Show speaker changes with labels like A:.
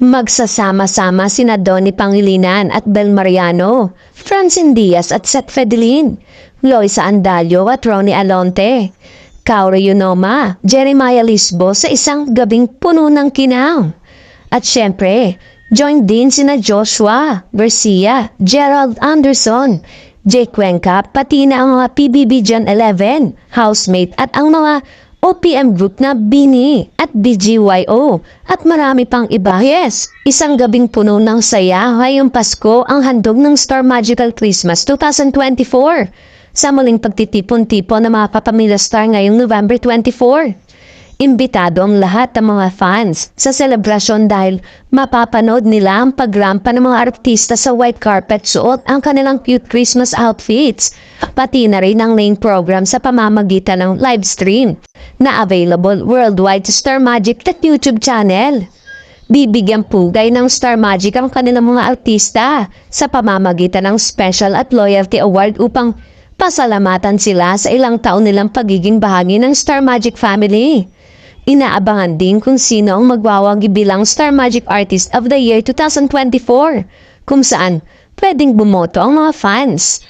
A: Magsasama-sama sina Donnie Pangilinan at Bel Mariano, Francine Diaz at Seth Fedelin, Loisa Andalio at Ronnie Alonte, Kaori Yunoma, Jeremiah Lisbo sa isang gabing puno ng kinaw. At syempre, join din sina Joshua Garcia, Gerald Anderson, Jake Cuenca, pati na ang mga PBB Gen 11, housemate at ang mga OPM group na Bini at BGYO at marami pang iba. Yes, isang gabing puno ng saya ngayong Pasko ang handog ng Star Magical Christmas 2024 sa muling pagtitipon-tipon ng mga kapamilya Star ngayong November 24. Imbitado ang lahat ng mga fans sa selebrasyon dahil mapapanood nila ang pagrampa ng mga artista sa white carpet suot ang kanilang cute Christmas outfits, pati na rin ang main program sa pamamagitan ng live stream na available worldwide sa Star Magic at YouTube channel. Bibigyan pugay ng Star Magic ang kanilang mga artista sa pamamagitan ng special at loyalty award upang pasalamatan sila sa ilang taon nilang pagiging bahagi ng Star Magic family. Inaabangan din kung sino ang magwawagi bilang Star Magic Artist of the Year 2024, kung saan pwedeng bumoto ang mga fans.